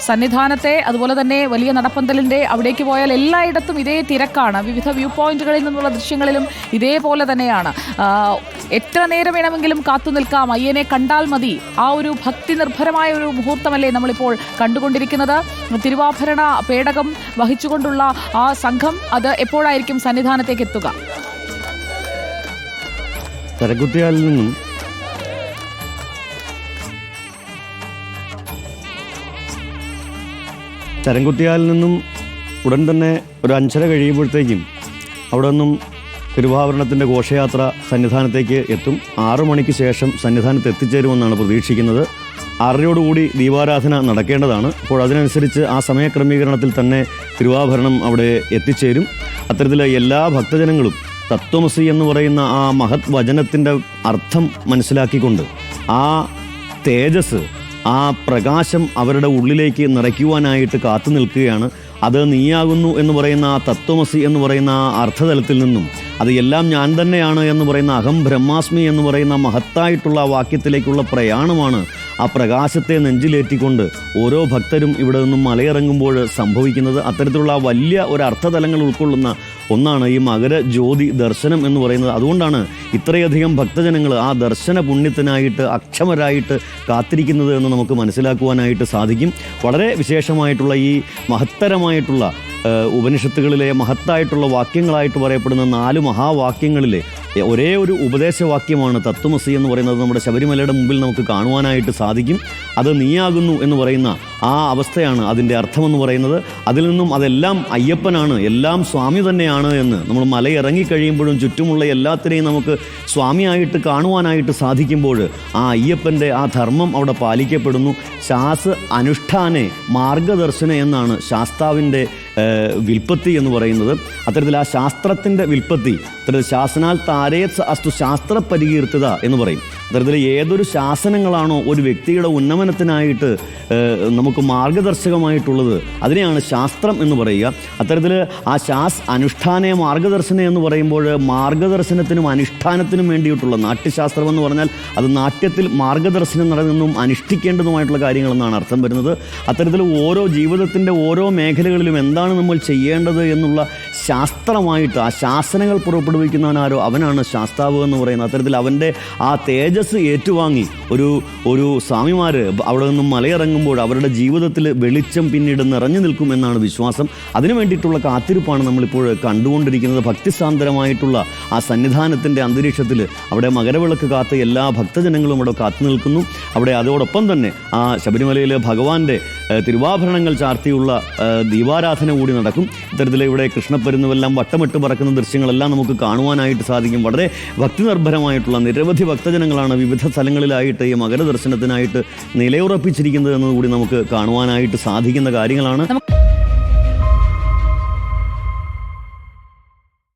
സന്നിധാനത്തെ അതുപോലെ തന്നെ വലിയ നടപ്പന്തലിൻ്റെ അവിടേക്ക് പോയാൽ എല്ലായിടത്തും ഇതേ തിരക്കാണ്. വിവിധ വ്യൂ പോയിന്റുകളിൽ നിന്നുള്ള ദൃശ്യങ്ങളിലും ഇതേപോലെ തന്നെയാണ്. എത്ര നേരം വേണമെങ്കിലും കാത്തു നിൽക്കാം, അയ്യനെ കണ്ടാൽ മതി. ആ ഒരു ഭക്തി നിർഭരമായ ഒരു മുഹൂർത്തമല്ലേ നമ്മളിപ്പോൾ കണ്ടുകൊണ്ടിരിക്കുന്നത്. തിരുവാഭരണ പേടകം വഹിച്ചുകൊണ്ടുള്ള ആ സംഘം അത് എപ്പോഴായിരിക്കും സന്നിധാനത്തേക്ക് എത്തുക? ചരക്കുത്തിയാലിൽ നിന്നും ഉടൻ തന്നെ ഒരു 5:30 കഴിയുമ്പോഴത്തേക്കും അവിടെ നിന്നും തിരുവാഭരണത്തിൻ്റെ ഘോഷയാത്ര സന്നിധാനത്തേക്ക് എത്തും. 6 മണിക്ക് ശേഷം സന്നിധാനത്ത് എത്തിച്ചേരുമെന്നാണ് പ്രതീക്ഷിക്കുന്നത്. 6:30 ദീപാരാധന നടക്കേണ്ടതാണ്. അപ്പോൾ അതിനനുസരിച്ച് ആ സമയക്രമീകരണത്തിൽ തന്നെ തിരുവാഭരണം അവിടെ എത്തിച്ചേരും. അത്തരത്തിൽ എല്ലാ ഭക്തജനങ്ങളും തത്വമസി എന്ന് പറയുന്ന ആ മഹത് വചനത്തിൻ്റെ അർത്ഥം മനസ്സിലാക്കിക്കൊണ്ട് ആ തേജസ്, ആ പ്രകാശം അവരുടെ ഉള്ളിലേക്ക് നിറയ്ക്കുവാനായിട്ട് കാത്തു നിൽക്കുകയാണ്. അത് നീയാകുന്നു എന്ന് പറയുന്ന ആ തത്വമസി എന്ന് പറയുന്ന ആ അർത്ഥതലത്തിൽ നിന്നും അത് എല്ലാം ഞാൻ തന്നെയാണ് എന്ന് പറയുന്ന അഹം ബ്രഹ്മാസ്മി എന്ന് പറയുന്ന മഹത്തായിട്ടുള്ള വാക്യത്തിലേക്കുള്ള പ്രയാണമാണ്. ആ പ്രകാശത്തെ നെഞ്ചിലേറ്റിക്കൊണ്ട് ഓരോ ഭക്തരും ഇവിടെ നിന്നും മലയിറങ്ങുമ്പോൾ സംഭവിക്കുന്നത്. അത്തരത്തിലുള്ള വലിയ ഒരു അർത്ഥതലങ്ങൾ ഉൾക്കൊള്ളുന്ന ഒന്നാണ് ഈ മകര ജ്യോതി ദർശനം എന്ന് പറയുന്നത്. അതുകൊണ്ടാണ് ഇത്രയധികം ഭക്തജനങ്ങൾ ആ ദർശന പുണ്യത്തിനായിട്ട് അക്ഷമരായിട്ട് കാത്തിരിക്കുന്നത് എന്ന് നമുക്ക് മനസ്സിലാക്കുവാനായിട്ട് സാധിക്കും. വളരെ വിശേഷമായിട്ടുള്ള ഈ മഹത്തരമായിട്ടുള്ള ഉപനിഷത്തുകളിലെ മഹത്തായിട്ടുള്ള വാക്യങ്ങളായിട്ട് പറയപ്പെടുന്ന 4 മഹാവാക്യങ്ങളിലെ ഒരേ ഒരു ഉപദേശവാക്യമാണ് തത്വമസി എന്ന് പറയുന്നത്. നമ്മുടെ ശബരിമലയുടെ മുമ്പിൽ നമുക്ക് കാണുവാനായിട്ട് സാധിക്കും. അത് നീയാകുന്നു എന്ന് പറയുന്ന ആ അവസ്ഥയാണ് അതിൻ്റെ അർത്ഥമെന്ന് പറയുന്നത്. അതിൽ നിന്നും അതെല്ലാം അയ്യപ്പനാണ്, എല്ലാം സ്വാമി തന്നെയാണ് എന്ന് നമ്മൾ മലയിറങ്ങിക്കഴിയുമ്പോഴും ചുറ്റുമുള്ള എല്ലാത്തിനെയും നമുക്ക് സ്വാമിയായിട്ട് കാണുവാനായിട്ട് സാധിക്കുമ്പോൾ ആ അയ്യപ്പൻ്റെ ആ ധർമ്മം അവിടെ പാലിക്കപ്പെടുന്നു. ശാസ് അനുഷ്ഠാനെ മാർഗദർശന എന്നാണ് ശാസ്താവിൻ്റെ വിൽപ്പത്തി എന്ന് പറയുന്നത്. അത്തരത്തിൽ ആ ശാസ്ത്രത്തിൻ്റെ വിൽപ്പത്തി, അത്തരത്തിൽ ശാസനാൽ താരേത് അസ്തു ശാസ്ത്ര പരികീർത്തിത എന്ന് പറയും. അത്തരത്തിൽ ഏതൊരു ശാസനങ്ങളാണോ ഒരു വ്യക്തിയുടെ ഉന്നമനത്തിനായിട്ട് നമുക്ക് മാർഗദർശകമായിട്ടുള്ളത് അതിനെയാണ് ശാസ്ത്രം എന്ന് പറയുക. അത്തരത്തിൽ ആ അനുഷ്ഠാനേ മാർഗദർശന എന്ന് പറയുമ്പോൾ മാർഗദർശനത്തിനും അനുഷ്ഠാനത്തിനും വേണ്ടിയിട്ടുള്ള നാട്യശാസ്ത്രം എന്ന് പറഞ്ഞാൽ അത് നാട്യത്തിൽ മാർഗദർശനം നടന്നും അനുഷ്ഠിക്കേണ്ടതുമായിട്ടുള്ള കാര്യങ്ങളെന്നാണ് അർത്ഥം വരുന്നത്. അത്തരത്തിൽ ഓരോ ജീവിതത്തിൻ്റെ ഓരോ മേഖലകളിലും എന്താണ് നമ്മൾ ചെയ്യേണ്ടത് എന്നുള്ള ശാസ്ത്രമായിട്ട് ആ ശാസനങ്ങൾ പുറപ്പെടുവിക്കുന്നവനാരോ അവനാണ് ശാസ്താവ് എന്ന് പറയുന്നത്. അത്തരത്തിൽ അവൻ്റെ ആ തേജസ് ഏറ്റുവാങ്ങി ഒരു സ്വാമിമാർ അവിടെ നിന്നും മലയിറങ്ങുമ്പോൾ അവരുടെ ജീവിതത്തിൽ വെളിച്ചം പിന്നീട് നിറഞ്ഞു നിൽക്കും എന്നാണ് വിശ്വാസം. അതിനു വേണ്ടിയിട്ടുള്ള കാത്തിരിപ്പാണ് നമ്മളിപ്പോൾ കണ്ടുകൊണ്ടിരിക്കുന്നത്. ഭക്തിസാന്ദ്രമായിട്ടുള്ള ആ സന്നിധാനത്തിൻ്റെ അന്തരീക്ഷത്തിൽ അവിടെ മകരവിളക്ക് കാത്ത് എല്ലാ ഭക്തജനങ്ങളും അവിടെ കാത്തു നിൽക്കുന്നു. അവിടെ അതോടൊപ്പം തന്നെ ആ ശബരിമലയിലെ ഭഗവാന്റെ തിരുവാഭരണങ്ങൾ ചാർത്തിയുള്ള ദീപാരാധന കൂടി നടക്കും. ഇത്തരത്തിൽ ഇവിടെ കൃഷ്ണപ്പരുന്നുവെല്ലാം വട്ടമിട്ട് പറക്കുന്ന ദൃശ്യങ്ങളെല്ലാം നമുക്ക് കാണുവാനായിട്ട് സാധിക്കും. വളരെ ഭക്തിനിർഭരമായിട്ടുള്ള നിരവധി ഭക്തജനങ്ങളാണ് വിവിധ സ്ഥലങ്ങളിലായിട്ട് ഈ മകര ദർശനത്തിനായിട്ട് നിലയുറപ്പിച്ചിരിക്കുന്നത് എന്നുകൂടി നമുക്ക് കാണുവാനായിട്ട് സാധിക്കുന്ന കാര്യങ്ങളാണ്.